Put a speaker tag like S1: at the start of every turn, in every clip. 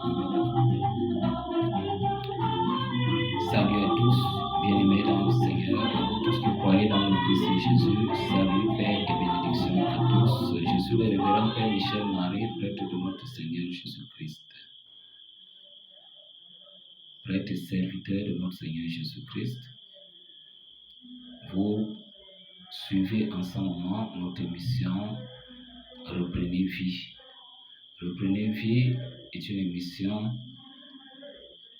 S1: Salut à tous, bien-aimés dans le Seigneur, à vous tous qui croyez dans le Christ Jésus. Salut, Père et bénédiction à tous. Je suis le révérend Père Michel Marie, prêtre de notre Seigneur Jésus-Christ. Prêtre et serviteur de notre Seigneur Jésus-Christ. Vous suivez en ce moment notre émission Reprenez vie. Reprenez vie est une émission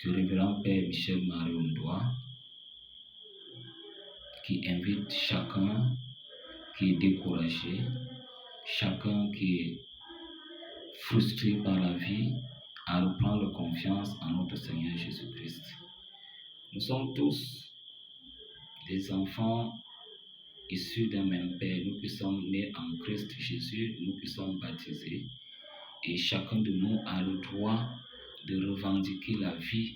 S1: du révérend Père Michel Marie Ondoa qui invite chacun qui est découragé, chacun qui est frustré par la vie à reprendre confiance en notre Seigneur Jésus-Christ. Nous sommes tous des enfants issus d'un même Père, nous qui sommes nés en Christ Jésus, nous qui sommes baptisés, et chacun de nous a le droit de revendiquer la vie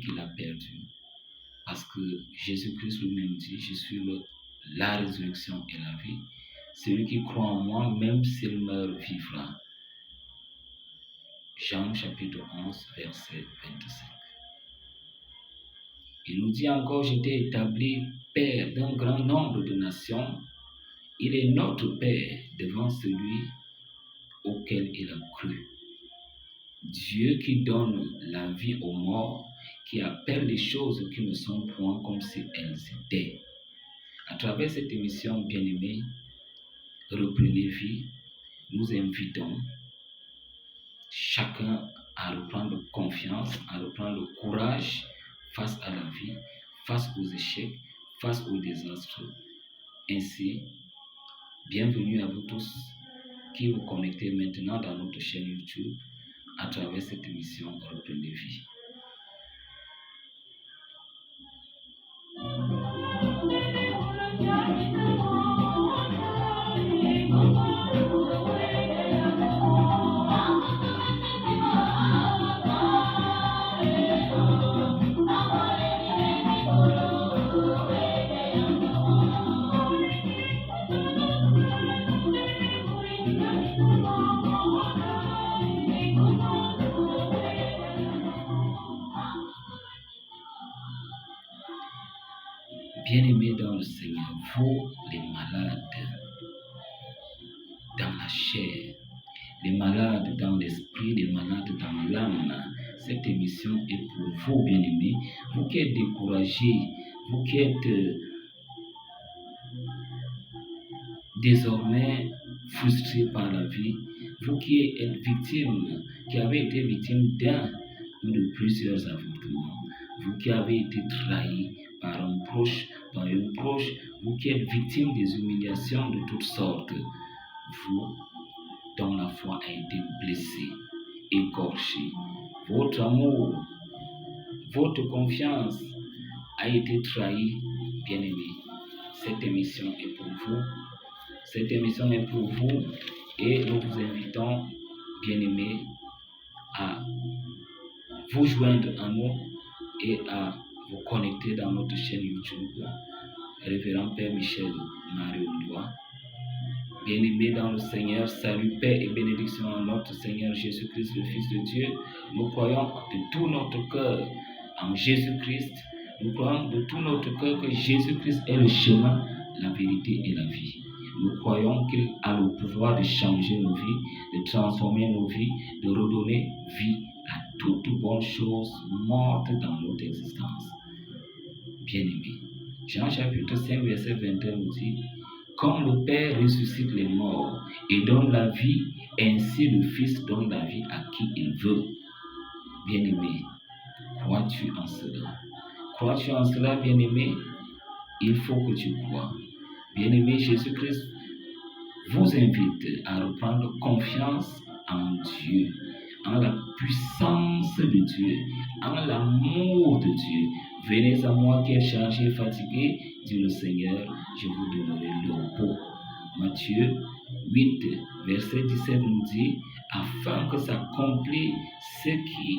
S1: qu'il a perdue. Parce que Jésus-Christ lui-même dit, je suis la résurrection et la vie. Celui qui croit en moi, même s'il meurt, vivra. Jean chapitre 11, verset 25. Il nous dit encore, j'étais établi Père d'un grand nombre de nations. Il est notre Père devant celui auquel il a cru. Dieu qui donne la vie aux morts, qui appelle les choses qui ne sont point comme si elles étaient. À travers cette émission, bien-aimée, Reprenez vie, nous invitons chacun à reprendre confiance, à reprendre courage face à la vie, face aux échecs, face aux désastres. Ainsi, bienvenue à vous tous qui vous connectez maintenant dans notre chaîne YouTube à travers cette émission Reprenez vie. Bien-aimés dans le Seigneur, vous les malades dans la chair, les malades dans l'esprit, les malades dans l'âme, cette émission est pour vous, bien-aimés, vous qui êtes découragés, vous qui êtes désormais frustrés par la vie, vous qui êtes victimes, qui avez été victimes d'un ou de plusieurs avortements, vous qui avez été trahis par un proche, par une proche, vous qui êtes victimes des humiliations de toutes sortes, vous dont la foi a été blessée, écorchée, votre amour, votre confiance a été trahie, bien-aimés. Cette émission est pour vous. Cette émission est pour vous et nous vous invitons, bien-aimés, à vous joindre à nous et à vous connecter dans notre chaîne YouTube, Révérend Père Michel Marie Ondoa. Bien-aimés dans le Seigneur, salut, paix et bénédiction à notre Seigneur Jésus-Christ, le Fils de Dieu. Nous croyons de tout notre cœur en Jésus-Christ. Nous croyons de tout notre cœur que Jésus-Christ est le chemin, la vérité et la vie. Nous croyons qu'il a le pouvoir de changer nos vies, de transformer nos vies, de redonner vie à toutes bonnes choses mortes dans notre existence. Bien-aimés, Jean chapitre 5, verset 21 nous dit, comme le Père ressuscite les morts et donne la vie, ainsi le Fils donne la vie à qui il veut. Bien-aimé, crois-tu en cela? Crois-tu en cela, bien-aimé? Il faut que tu crois. Bien-aimé, Jésus-Christ vous invite à reprendre confiance en Dieu, en la puissance de Dieu, en l'amour de Dieu. Venez à moi qui êtes chargés et fatigués, dit le Seigneur, je vous donnerai le repos. Matthieu 8, verset 17 nous dit, afin que s'accomplisse ce qui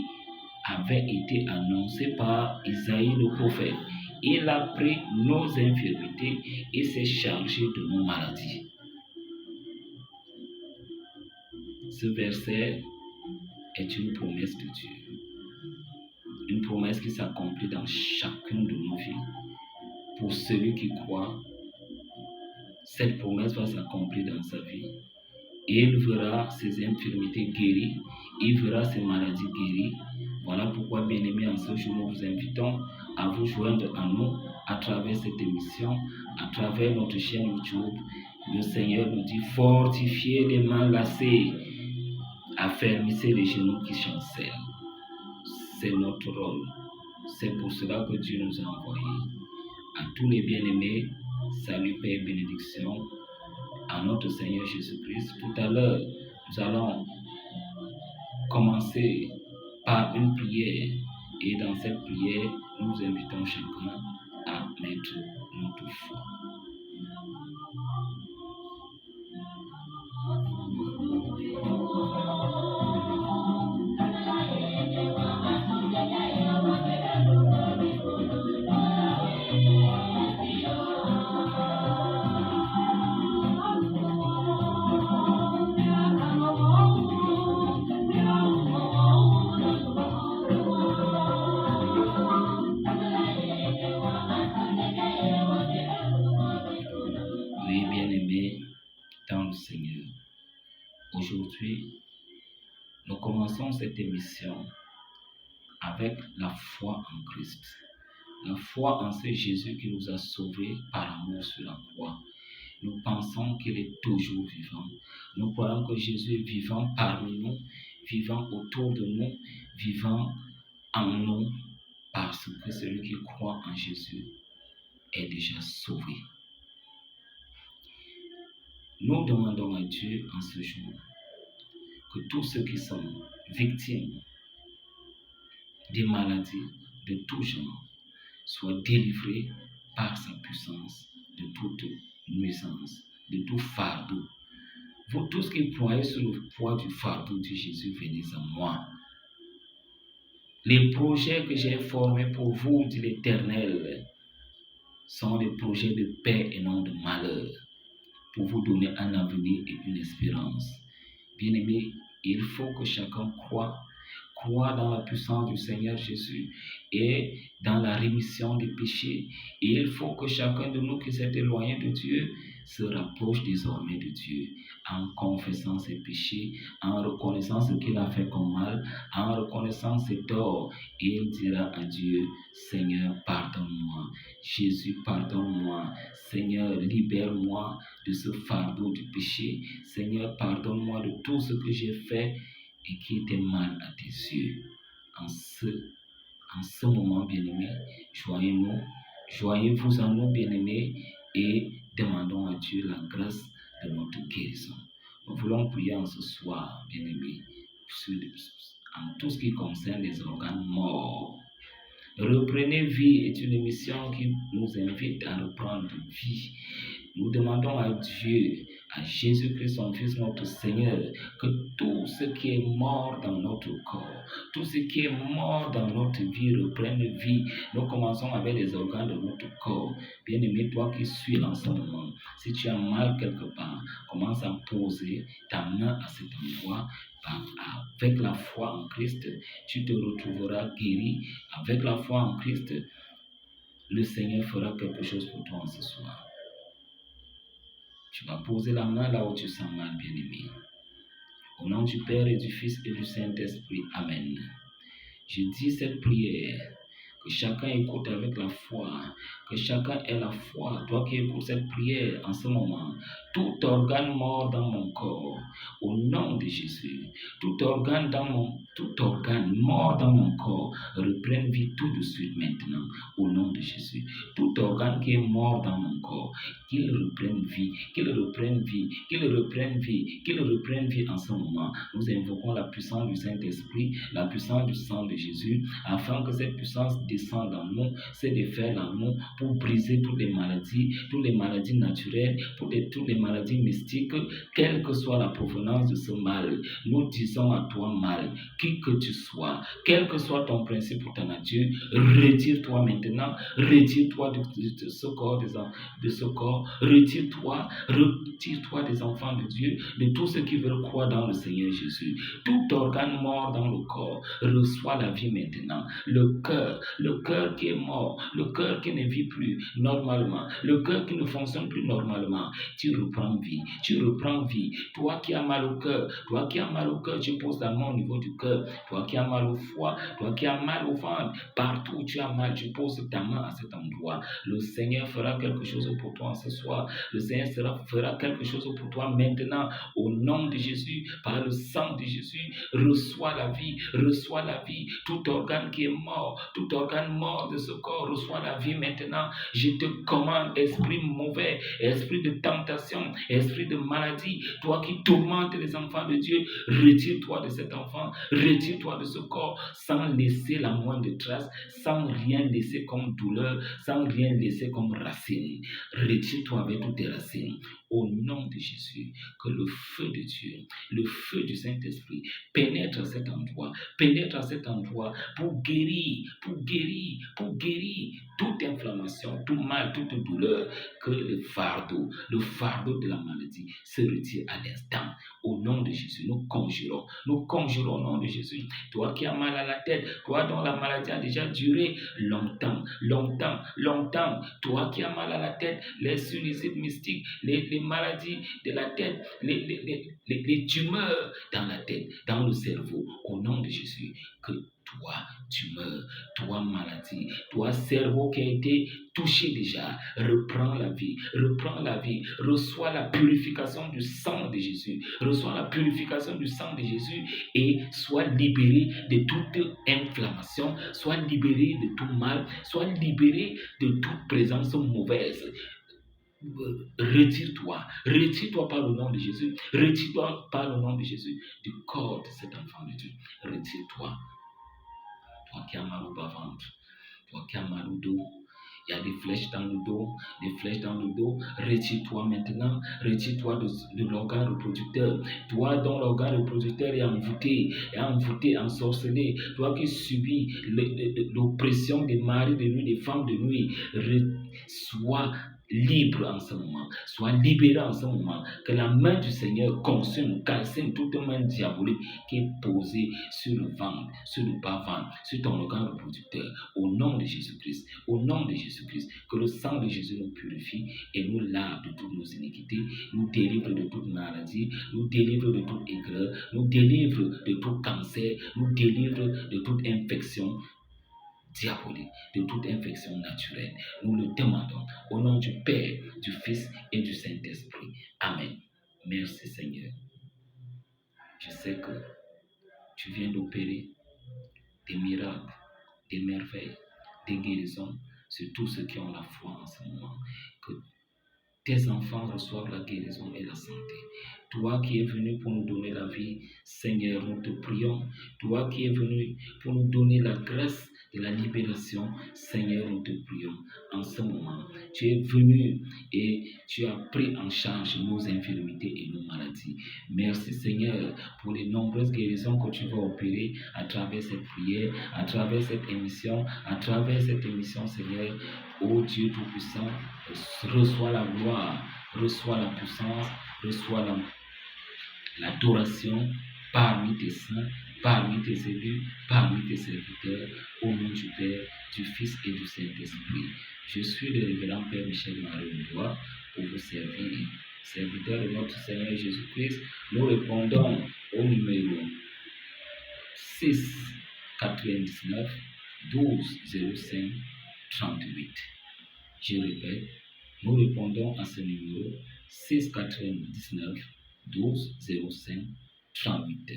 S1: avait été annoncé par Isaïe le prophète. Il a pris nos infirmités et s'est chargé de nos maladies. Ce verset est une promesse de Dieu. Une promesse qui s'accomplit dans chacune de nos vies. Pour celui qui croit, cette promesse va s'accomplir dans sa vie. Et il verra ses infirmités guéries, il verra ses maladies guéries. Voilà pourquoi, bien-aimés, en ce jour, nous vous invitons à vous joindre à nous à travers cette émission, à travers notre chaîne YouTube. Le Seigneur nous dit: fortifiez les mains lassées, affermissez les genoux qui chancellent. C'est notre rôle. C'est pour cela que Dieu nous a envoyés. À tous les bien-aimés, salut, paix et bénédiction à notre Seigneur Jésus-Christ. Tout à l'heure, nous allons commencer par une prière. Et dans cette prière, nous invitons chacun à mettre notre foi. Oui, bien-aimés dans le Seigneur, aujourd'hui, nous commençons cette émission avec la foi en Christ. La foi en ce Jésus qui nous a sauvés par amour sur la croix. Nous pensons qu'il est toujours vivant. Nous croyons que Jésus est vivant parmi nous, vivant autour de nous, vivant en nous, parce que celui qui croit en Jésus est déjà sauvé. Nous demandons à Dieu en ce jour que tous ceux qui sont victimes des maladies de tout genre soient délivrés par sa puissance de toute nuisance, de tout fardeau. Vous tous qui ployez sur le poids du fardeau de Jésus, venez à moi. Les projets que j'ai formés pour vous, dit l'Éternel, sont des projets de paix et non de malheur, pour vous donner un avenir et une espérance. Bien-aimés, il faut que chacun croie dans la puissance du Seigneur Jésus et dans la rémission des péchés. Et il faut que chacun de nous qui s'est éloigné de Dieu se rapproche désormais de Dieu en confessant ses péchés, en reconnaissant ce qu'il a fait comme mal, en reconnaissant ses torts. Et il dira à Dieu: Seigneur, pardonne-moi. Jésus, pardonne-moi. Seigneur, libère-moi de ce fardeau du péché. Seigneur, pardonne-moi de tout ce que j'ai fait et qui était mal à tes yeux. En ce moment, bien-aimés, joignez-vous en nous, bien-aimés, et demandons à Dieu la grâce de notre guérison. Nous voulons prier en ce soir, bien-aimés, en tout ce qui concerne les organes morts. Reprenez vie est une émission qui nous invite à reprendre vie. Nous demandons à Dieu, à Jésus-Christ, son Fils, notre Seigneur, que tout ce qui est mort dans notre corps, tout ce qui est mort dans notre vie reprenne vie. Nous commençons avec les organes de notre corps. Bien-aimé, toi qui suis en ce moment, si tu as mal quelque part, commence à poser ta main à cet endroit. Avec la foi en Christ, tu te retrouveras guéri. Avec la foi en Christ, le Seigneur fera quelque chose pour toi en ce soir. Tu vas poser la main là où tu sens mal, bien-aimé. Au nom du Père et du Fils et du Saint-Esprit. Amen. Je dis cette prière, que chacun écoute avec la foi, que chacun ait la foi. Toi qui écoutes cette prière en ce moment, tout organe mort dans mon corps, au nom de Jésus, tout organe mort dans mon corps, reprenne vie tout de suite maintenant, au nom de Jésus. Tout organe qui est mort dans mon corps, qu'il reprenne vie, qu'il reprenne vie, qu'il reprenne vie, qu'il reprenne vie en ce moment. Nous invoquons la puissance du Saint-Esprit, la puissance du sang de Jésus, afin que cette puissance descendre en nous, se défaire en nous pour briser toutes les maladies naturelles, toutes les maladies mystiques, quelle que soit la provenance de ce mal. Nous disons à toi mal, qui que tu sois, quel que soit ton principe ou ta nature, retire-toi maintenant, retire-toi de ce corps, de ce corps, retire-toi des enfants de Dieu, de tous ceux qui veulent croire dans le Seigneur Jésus. Tout organe mort dans le corps reçoit la vie maintenant. Le cœur qui est mort, le cœur qui ne vit plus normalement, le cœur qui ne fonctionne plus normalement, tu reprends vie. Toi qui as mal au cœur, tu poses la main au niveau du cœur. Toi qui as mal au foie, toi qui as mal au ventre, partout où tu as mal, tu poses ta main à cet endroit. Le Seigneur fera quelque chose pour toi ce soir. Le Seigneur fera quelque chose pour toi maintenant. Au nom de Jésus, par le sang de Jésus, reçois la vie. Tout organe qui est mort, tout organe mort de ce corps, reçois la vie maintenant. Je te commande, esprit mauvais, esprit de tentation, esprit de maladie, toi qui tourmentes les enfants de Dieu, retire-toi de cet enfant, retire-toi de ce corps, sans laisser la moindre trace, sans rien laisser comme douleur, sans rien laisser comme racine. Retire-toi avec toutes tes racines. Au nom de Jésus, que le feu de Dieu, le feu du Saint-Esprit pénètre à cet endroit pour guérir toute inflammation, tout mal, toute douleur, que le fardeau de la maladie se retire à l'instant. Au nom de Jésus, nous conjurons au nom de Jésus. Toi qui as mal à la tête, toi dont la maladie a déjà duré longtemps, toi qui as mal à la tête, les sinusite mystiques, les maladies de la tête, les tumeurs dans la tête, dans le cerveau, au nom de Jésus, que toi, tumeur, toi, maladie, toi, cerveau qui a été touché déjà, reprends la vie, reçois la purification du sang de Jésus, et sois libéré de toute inflammation, sois libéré de tout mal, sois libéré de toute présence mauvaise. Retire-toi par le nom de Jésus, du corps de cet enfant de Dieu. Retire-toi, toi qui as mal au bas-ventre, toi qui as mal au dos. Il y a des flèches dans le dos, retire-toi maintenant, retire-toi de l'organe reproducteur. Toi dont l'organe reproducteur est envoûté, ensorcelé, toi qui subis l'oppression des maris de nuit, des femmes de nuit, sois libre en ce moment, sois libéré en ce moment, que la main du Seigneur consume, calcine toute main diabolique qui est posée sur le ventre, sur le bas-ventre, sur ton organe reproducteur, au nom de Jésus-Christ, que le sang de Jésus nous purifie et nous lave de toutes nos iniquités, nous délivre de toute maladie, nous délivre de toute aigreur, nous délivre de tout cancer, nous délivre de toute infection diabolique, de toute infection naturelle. Nous le demandons au nom du Père, du Fils et du Saint-Esprit. Amen. Merci Seigneur. Je sais que tu viens d'opérer des miracles, des merveilles, des guérisons sur tous ceux qui ont la foi en ce moment. Que tes enfants reçoivent la guérison et la santé. Toi qui es venu pour nous donner la vie, Seigneur, nous te prions. Toi qui es venu pour nous donner la grâce de la libération, Seigneur, nous te prions. En ce moment, tu es venu et tu as pris en charge nos infirmités et nos maladies. Merci Seigneur pour les nombreuses guérisons que tu vas opérer à travers cette prière, à travers cette émission, Seigneur. Ô Dieu Tout-Puissant, reçois la gloire, reçois la puissance, reçois l'adoration parmi tes saints, parmi tes élus, parmi tes serviteurs, au nom du Père, du Fils et du Saint-Esprit. Je suis le révérend Père Michel-Marie Ndoa pour vous servir. Serviteur de notre Seigneur Jésus-Christ, nous répondons au numéro 6 99 12 05 38. Je répète, nous répondons à ce numéro 6 99 12 05 38.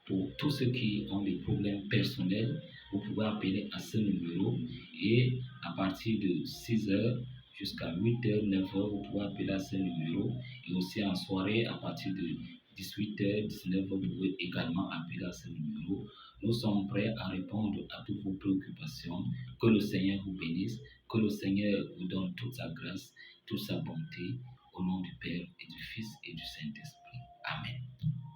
S1: Pour tous ceux qui ont des problèmes personnels, vous pouvez appeler à ce numéro et à partir de 6h jusqu'à 8h, 9h, vous pouvez appeler à ce numéro et aussi en soirée à partir de 18h, 19h, vous pouvez également appeler à ce numéro. Nous sommes prêts à répondre à toutes vos préoccupations. Que le Seigneur vous bénisse, que le Seigneur vous donne toute sa grâce, toute sa bonté, au nom du Père et du Fils et du Saint-Esprit. Amen.